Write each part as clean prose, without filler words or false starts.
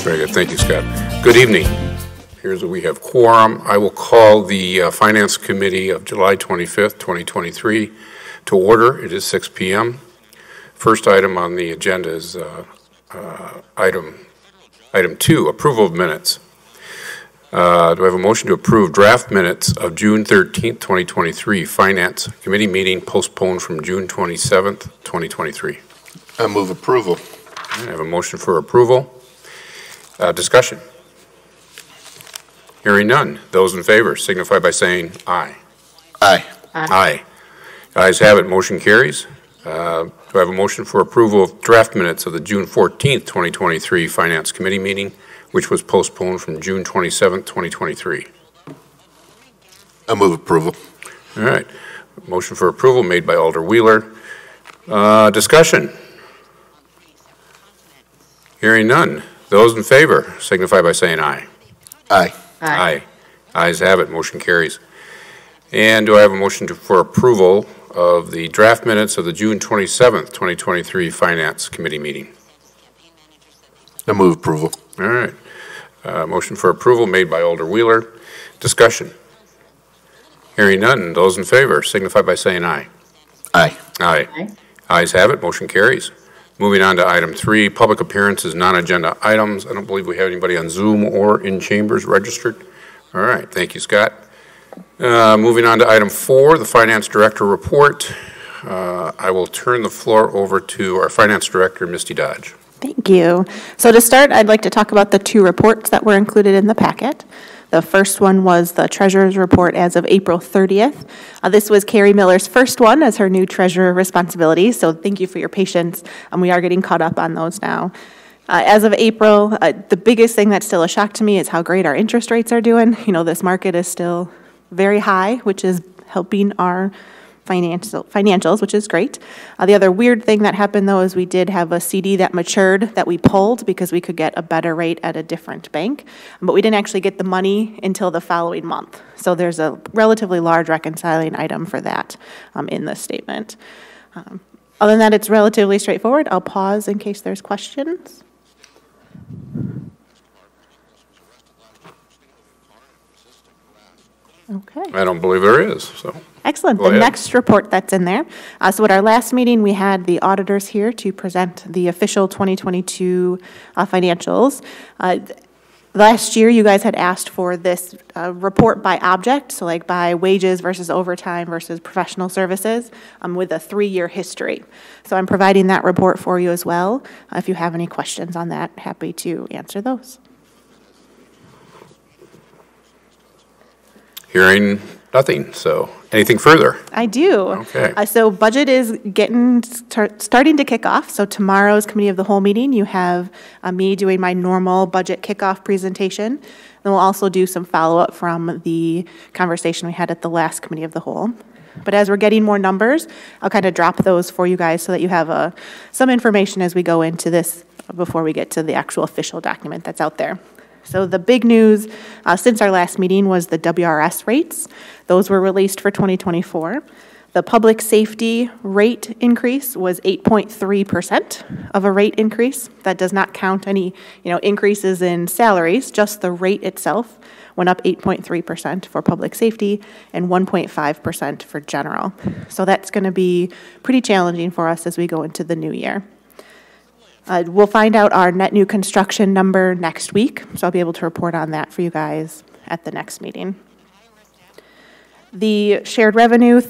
Very good. Thank you, Scott. Good evening. Here's what we have quorum. I will call the Finance Committee of July 25th, 2023 to order. It is 6 p.m. First item on the agenda is item 2, approval of minutes. Do I have a motion to approve draft minutes of June 13th, 2023 Finance Committee meeting postponed from June 27th, 2023? I move approval. I have a motion for approval. Discussion. Hearing none. Those in favor signify by saying aye. Aye. Aye. Ayes have it. Motion carries. Do I have a motion for approval of draft minutes of the June 14th, 2023 Finance Committee meeting, which was postponed from June 27th, 2023? I move approval. All right. Motion for approval made by Alder Wheeler. Discussion. Hearing none. Those in favor signify by saying aye. Aye. Aye. Ayes have it. Motion carries. And do I have a motion for approval of the draft minutes of the June 27th, 2023 Finance Committee meeting? I move approval. All right. Motion for approval made by Alder Wheeler. Discussion. Hearing none. Those in favor signify by saying aye. Aye. Aye. Aye. Ayes have it. Motion carries. Moving on to item 3, public appearances, non-agenda items. I don't believe we have anybody on Zoom or in chambers registered. All right. Thank you, Scott. Moving on to item 4, the Finance Director report. I will turn the floor over to our Finance Director, Misty Dodge. Thank you. So to start, I'd like to talk about the 2 reports that were included in the packet. The first one was the Treasurer's report as of April 30th. This was Carrie Miller's first one as her new Treasurer responsibility, so thank you for your patience. We are getting caught up on those now. As of April, the biggest thing that's still a shock to me is how great our interest rates are doing. You know, this market is still very high, which is helping our financials, which is great. The other weird thing that happened, though, is we did have a CD that matured that we pulled because we could get a better rate at a different bank, but we didn't actually get the money until the following month. So there's a relatively large reconciling item for that in this statement. Other than that, it's relatively straightforward. I'll pause in case there's questions. Okay. I don't believe there is. So Excellent. Go the ahead. next report that's in there. So at our last meeting, we had the auditors here to present the official 2022 financials. Last year, you guys had asked for this report by object, so like by wages versus overtime versus professional services, with a 3-year history. So I'm providing that report for you as well. If you have any questions on that, happy to answer those. hearing nothing. So anything further? I do. Okay. So budget is starting to kick off. So tomorrow's Committee of the Whole meeting, you have me doing my normal budget kickoff presentation. Then we'll also do some follow-up from the conversation we had at the last Committee of the Whole. But as we're getting more numbers, I'll kind of drop those for you guys so that you have some information as we go into this before we get to the actual official document that's out there. So the big news since our last meeting was the WRS rates. Those were released for 2024. The public safety rate increase was 8.3% of a rate increase. That does not count any, increases in salaries, just the rate itself went up 8.3% for public safety and 1.5% for general. So that's going to be pretty challenging for us as we go into the new year. We'll find out our net new construction number next week, so I'll be able to report on that for you guys at the next meeting. The shared revenue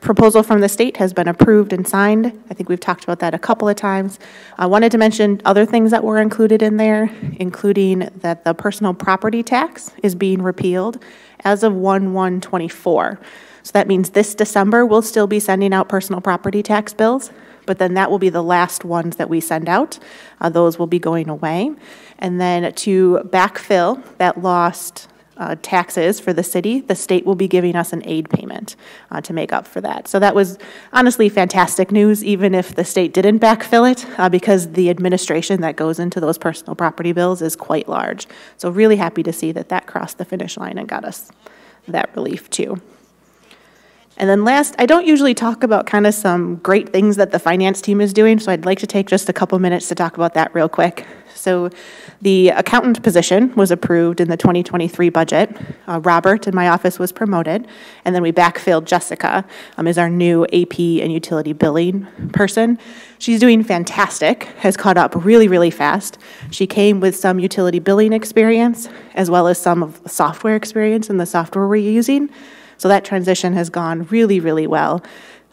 proposal from the state has been approved and signed. I think we've talked about that a couple of times. I wanted to mention other things that were included in there, including that the personal property tax is being repealed as of 1/1/24. So that means this December we'll still be sending out personal property tax bills, but then that will be the last ones that we send out. Those will be going away. And then to backfill that lost taxes for the city, the state will be giving us an aid payment to make up for that. So that was honestly fantastic news, even if the state didn't backfill it, because the administration that goes into those personal property bills is quite large. So really happy to see that that crossed the finish line and got us that relief too. And then last, I don't usually talk about kind of some great things that the finance team is doing, so I'd like to take just a couple minutes to talk about that real quick. So the accountant position was approved in the 2023 budget. Robert in my office was promoted, and then we backfilled Jessica as our new AP and utility billing person. She's doing fantastic, has caught up really, really fast. She came with some utility billing experience, as well as some of the software experience in the software we're using. So that transition has gone really, really well.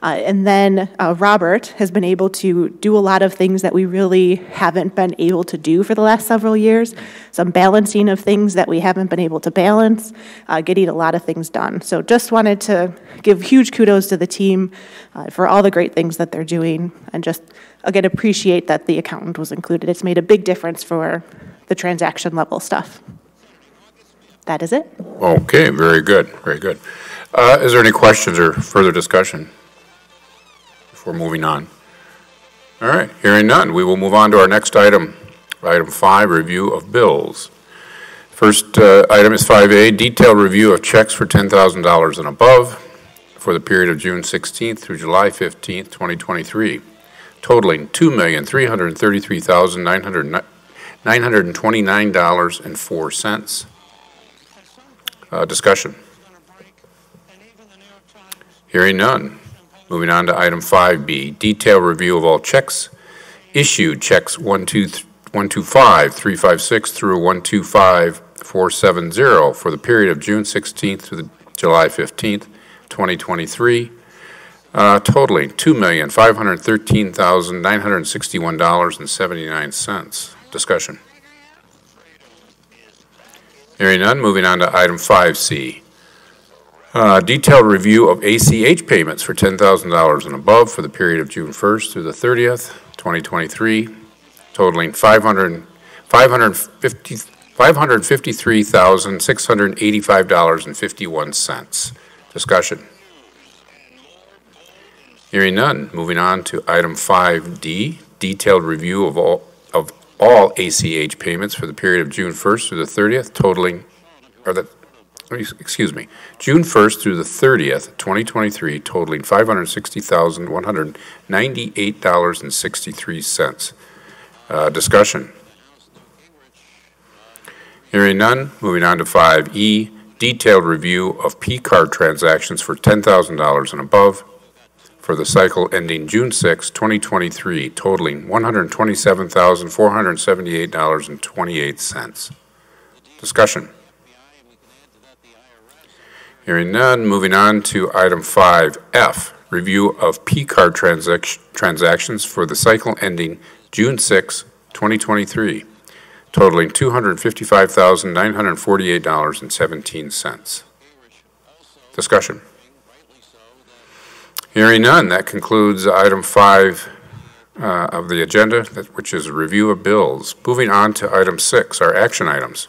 And then Robert has been able to do a lot of things that we really haven't been able to do for the last several years. Some balancing of things that we haven't been able to balance, getting a lot of things done. So just wanted to give huge kudos to the team for all the great things that they're doing, and just, again, appreciate that the accountant was included. It's made a big difference for the transaction level stuff. That is it. Okay, very good, very good. Is there any questions or further discussion before moving on? All right, hearing none, we will move on to our next item, item 5, review of bills. First item is 5A, detailed review of checks for $10,000 and above for the period of June 16th through July 15th, 2023, totaling $2,333,929.04. Discussion. Hearing none. Moving on to item 5B, detailed review of all checks issued, checks 125,356 through 125,470 for the period of June 16th through July 15th, 2023, totaling $2,513,961.79. Discussion. Hearing none, moving on to item 5C. Detailed review of ACH payments for $10,000 and above for the period of June 1st through the 30th, 2023, totaling $553,685.51. Discussion. Hearing none, moving on to item 5D, detailed review of all ACH payments for the period of June 1st through the 30th, totaling, June 1st through the 30th, 2023, totaling $560,198.63. Discussion. Hearing none, moving on to 5E, detailed review of P-card transactions for $10,000 and above for the cycle ending June 6, 2023, totaling $127,478.28. Discussion. Hearing none, moving on to item 5F, review of P-card transactions for the cycle ending June 6, 2023, totaling $255,948.17. Discussion. Hearing none, that concludes item 5 of the agenda, which is a review of bills. Moving on to item 6, our action items.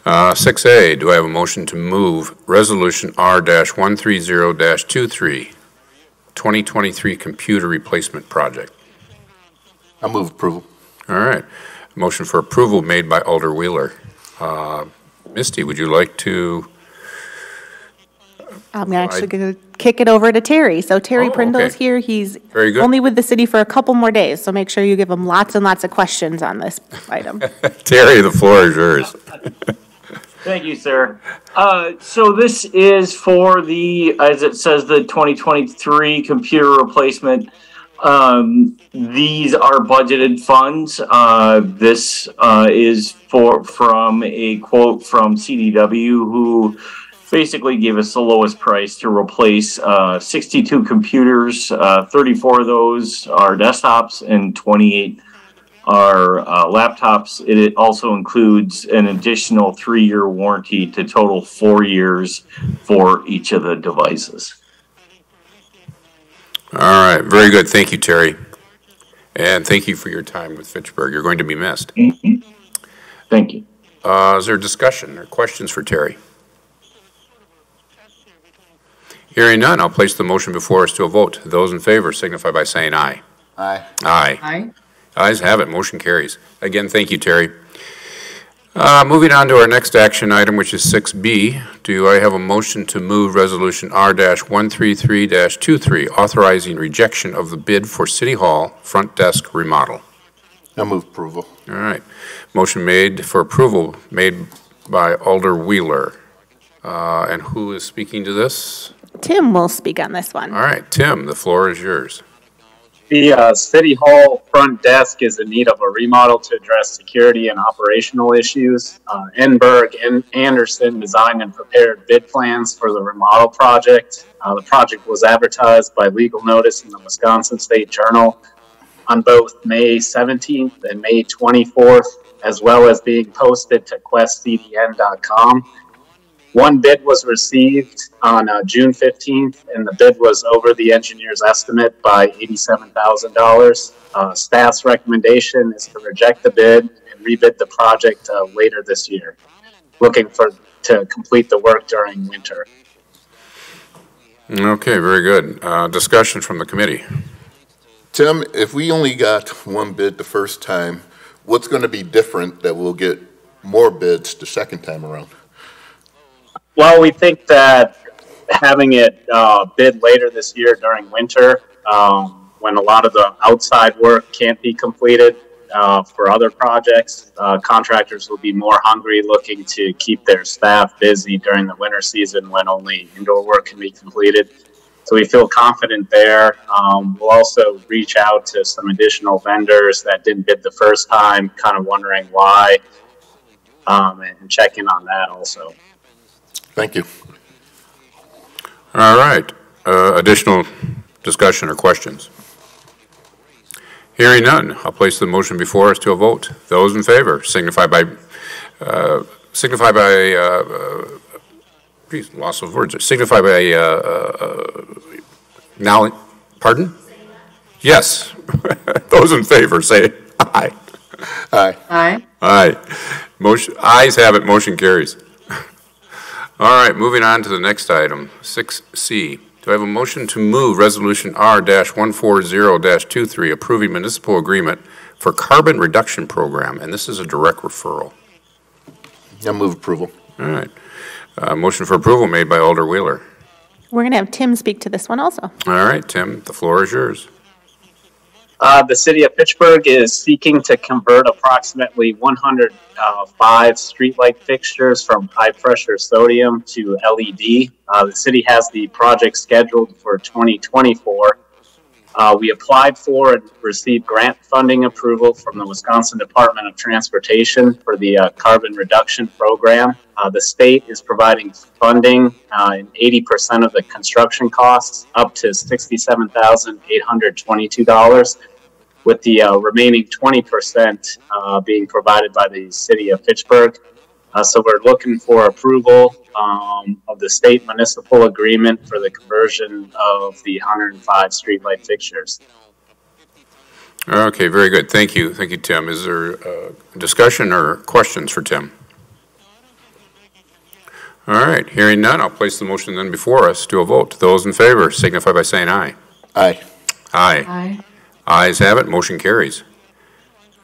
6A, do I have a motion to move Resolution R-130-23, 2023 Computer Replacement Project? I move approval. All right. Motion for approval made by Alder Wheeler. Misty, would you like to? I'm actually going to kick it over to Terry. So Terry Prindle's here. He's very good. Only with the city for a couple more days, so make sure you give him lots and lots of questions on this item. Terry, the floor is yours. Thank you, sir. So this is for the, as it says, the 2023 computer replacement. These are budgeted funds. This is from a quote from CDW, who basically gave us the lowest price to replace 62 computers. 34 of those are desktops and 28 are laptops. It also includes an additional 3-year warranty to total 4 years for each of the devices. All right, very good. Thank you, Terry. And thank you for your time with Fitchburg. You're going to be missed. Thank you. Is there discussion or questions for Terry? Hearing none, I'll place the motion before us to a vote. Those in favor signify by saying aye. Aye. Aye. Aye. Ayes have it. Motion carries. Again, thank you, Terry. Moving on to our next action item, which is 6B. Do I have a motion to move Resolution R-133-23, authorizing rejection of the bid for City Hall front desk remodel? I move approval. All right. Motion made for approval made by Alder Wheeler. And who is speaking to this? Tim will speak on this one. All right, Tim, the floor is yours. The City Hall front desk is in need of a remodel to address security and operational issues. Enberg and Anderson designed and prepared bid plans for the remodel project. The project was advertised by legal notice in the Wisconsin State Journal on both May 17th and May 24th, as well as being posted to questcdn.com. One bid was received on June 15th, and the bid was over the engineer's estimate by $87,000. Staff's recommendation is to reject the bid and rebid the project later this year, looking to complete the work during winter. Okay, very good. Discussion from the committee. Tim, if we only got one bid the first time, what's going to be different that we'll get more bids the second time around? Well, we think that having it bid later this year during winter, when a lot of the outside work can't be completed for other projects, contractors will be more hungry looking to keep their staff busy during the winter season when only indoor work can be completed. So we feel confident there. We'll also reach out to some additional vendors that didn't bid the first time, kind of wondering why, and check in on that also. Thank you. All right. Additional discussion or questions? Hearing none, I'll place the motion before us to a vote. Those in favor signify by loss of words. Signify by now. Pardon? Yes. Those in favor say aye. Aye. Aye. Aye. Motion. Ayes have it. Motion carries. All right, moving on to the next item, 6C. Do I have a motion to move Resolution R-140-23, approving municipal agreement for carbon reduction program, and this is a direct referral? I move approval. All right. Motion for approval made by Alder Wheeler. We're going to have Tim speak to this one also. All right, Tim, the floor is yours. The city of Fitchburg is seeking to convert approximately 105 streetlight fixtures from high-pressure sodium to LED. The city has the project scheduled for 2024. We applied for and received grant funding approval from the Wisconsin Department of Transportation for the carbon reduction program. The state is providing funding in 80% of the construction costs, up to $67,822, with the remaining 20% being provided by the city of Fitchburg. So we're looking for approval of the state municipal agreement for the conversion of the 105 streetlight fixtures. Okay, very good. Thank you. Thank you, Tim. Is there discussion or questions for Tim? All right, hearing none, I'll place the motion then before us to a vote. Those in favor signify by saying aye. Aye. Aye. Aye. Ayes have it, motion carries.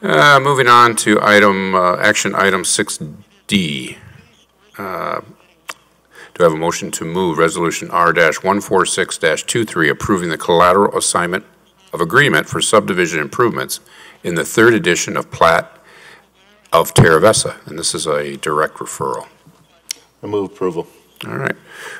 Moving on to action item 6D. Do I have a motion to move Resolution R-146-23, approving the collateral assignment of agreement for subdivision improvements in the third edition of Plat of Terra Vesa, and this is a direct referral. I move approval. All right.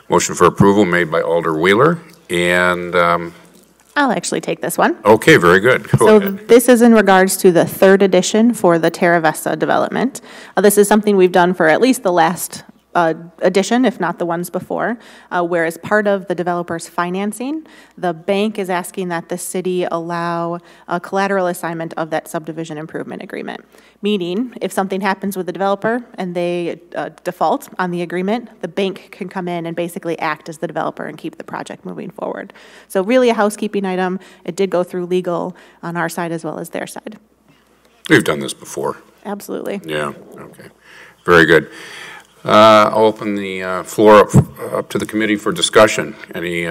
Motion for approval made by Alder Wheeler, and I'll actually take this one. okay, very good. Go ahead. This is in regards to the third edition for the Terra Vesa development. This is something we've done for at least the last edition, if not the ones before, where as part of the developer's financing, the bank is asking that the city allow a collateral assignment of that subdivision improvement agreement. Meaning, if something happens with the developer and they default on the agreement, the bank can come in and basically act as the developer and keep the project moving forward. So really a housekeeping item. It did go through legal on our side as well as their side. We've done this before. Absolutely. Yeah, okay. Very good. I'll open the floor up to the committee for discussion. Any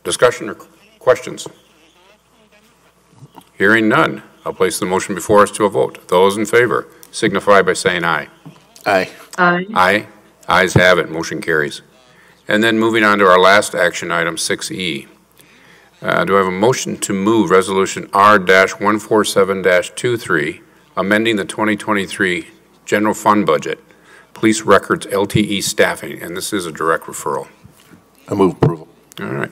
discussion or questions? Hearing none, I'll place the motion before us to a vote. Those in favor signify by saying aye. Aye. Aye. Aye. Ayes have it, motion carries. And then moving on to our last action item, 6E. Do I have a motion to move Resolution R-147-23, amending the 2023 general fund budget, police records LTE staffing, and this is a direct referral. I move approval. All right.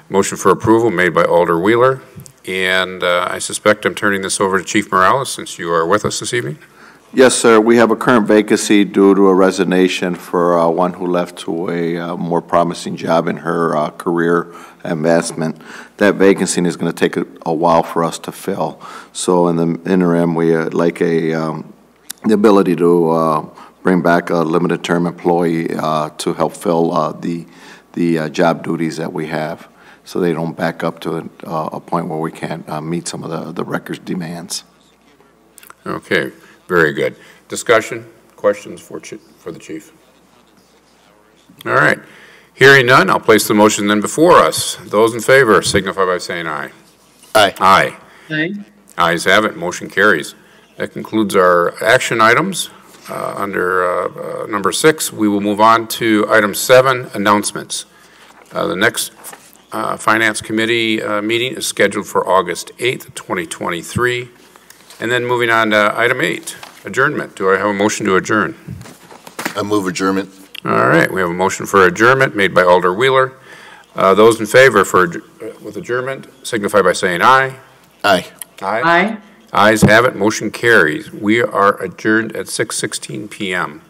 Motion for approval made by Alder Wheeler, and I suspect I'm turning this over to Chief Morales since you are with us this evening. Yes, sir. We have a current vacancy due to a resignation for one who left to a more promising job in her career advancement. That vacancy is going to take a while for us to fill. So in the interim, we like the ability to bring back a limited term employee to help fill the job duties that we have, so they don't back up to a point where we can't meet some of the records demands. Okay. Very good. Discussion, questions for the chief? All right. Hearing none, I'll place the motion then before us. Those in favor signify by saying aye. Aye. Aye. Aye. Ayes have it, motion carries. That concludes our action items. Under number 6, we will move on to item 7, announcements. The next Finance Committee meeting is scheduled for August 8th, 2023. And then moving on to item 8, adjournment. Do I have a motion to adjourn? I move adjournment. All right, we have a motion for adjournment made by Alder Wheeler. Those in favor with adjournment signify by saying aye. Aye. Aye. Aye. Ayes have it, motion carries. We are adjourned at 6:16 p.m.